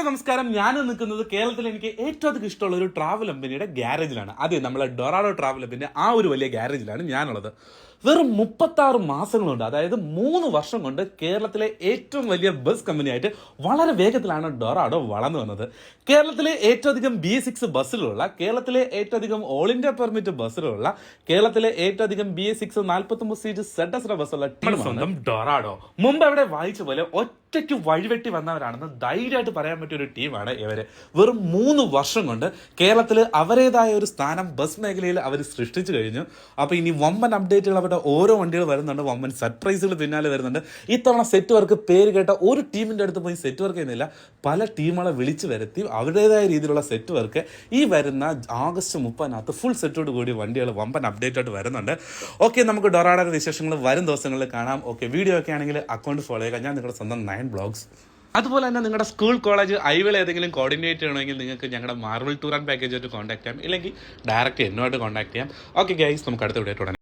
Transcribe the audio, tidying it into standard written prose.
നമസ്കാരം. ഞാൻ നിൽക്കുന്നത് കേരളത്തിൽ എനിക്ക് ഏറ്റവും അധികം ഇഷ്ടമുള്ള ഒരു ട്രാവൽ കമ്പനിയുടെ ഗ്യാരേജിലാണ്. അതെ, നമ്മളെ ഡൊറാഡോ ട്രാവൽ കമ്പനിയുടെ ആ ഒരു വലിയ ഗ്യാരേജിലാണ് ഞാനുള്ളത്. വെറും 36 മാസങ്ങളുണ്ട്, അതായത് 3 വർഷം കൊണ്ട് കേരളത്തിലെ ഏറ്റവും വലിയ ബസ് കമ്പനിയായിട്ട് വളരെ വേഗത്തിലാണ് ഡൊറാഡോ വളർന്നു വന്നത്. കേരളത്തിലെ ഏറ്റവും അധികം BS6 ബസ്സുകളുള്ള, കേരളത്തിലെ ഏറ്റവും അധികം ഓൾ ഇന്ത്യ പെർമിറ്റ് ബസ്സുകളുള്ള, കേരളത്തിലെ ഏറ്റവും അധികം BS6 49 സീറ്റ് ZS ബസ്സുള്ള ടീം സ്വന്തം ഡൊറാഡോ. മുമ്പ് അവിടെ വായിച്ച പോലെ ഒറ്റയ്ക്ക് വഴിവെട്ടി വന്നവരാണെന്ന് ധൈര്യമായിട്ട് പറയാൻ പറ്റിയ ഒരു ടീമാണ് ഇവര്. വെറും 3 വർഷം കൊണ്ട് കേരളത്തിൽ അവരുടേതായ ഒരു സ്ഥാനം ബസ് മേഖലയിൽ അവർ സൃഷ്ടിച്ചു കഴിഞ്ഞു. അപ്പൊ ഇനി വമ്പൻ അപ്ഡേറ്റുകൾ അവരുടെ ഓരോ വണ്ടികൾ വരുന്നുണ്ട്, വമ്പൻ സർപ്രൈസുകൾ പിന്നാലെ വരുന്നുണ്ട്. ഇത്തവണ സെറ്റ് വർക്ക് പേര് കേട്ട ഒരു ടീമിന്റെ അടുത്ത് പോയി സെറ്റ് വർക്ക് ചെയ്യുന്നില്ല, പല ടീമുകളെ വിളിച്ചു വരുത്തി അവരുടേതായ രീതിയിലുള്ള സെറ്റ് വർക്ക് ഈ വരുന്ന ആഗസ്റ്റ് 30 ഫുൾ സെറ്റോട് കൂടി വണ്ടികൾ വമ്പൻ അപ്ഡേറ്റ് ആയിട്ട് വരുന്നുണ്ട്. ഓക്കെ, നമുക്ക് ഡൊറാഡോയുടെ വിശേഷങ്ങൾ വരും ദിവസങ്ങളിൽ കാണാം. ഓക്കെ, വീഡിയോ ഒക്കെ ആണെങ്കിൽ അക്കൗണ്ട് ഫോളോ ചെയ്യുക. ഞാൻ നിങ്ങളുടെ സ്വന്തം 9 ബ്ലോഗ്സ്. അതുപോലെ തന്നെ നിങ്ങളുടെ സ്കൂൾ, കോളേജ്, ഐവിൾ ഏതെങ്കിലും കോർഡിനേറ്റ് ചെയ്യണമെങ്കിൽ നിങ്ങൾക്ക് ഞങ്ങളുടെ മാർവൽ ടൂർ ആൻഡ് പാക്കേജ് ആയിട്ട് കോൺടാക്ട് ചെയ്യാം, ഇല്ലെങ്കിൽ ഡയറക്റ്റ് എന്നോട്ട് കോൺടാക്ട് ചെയ്യാം. ഓക്കെ ഗൈസ്, നമുക്ക് അടുത്ത വീഡിയോ തുടങ്ങാം.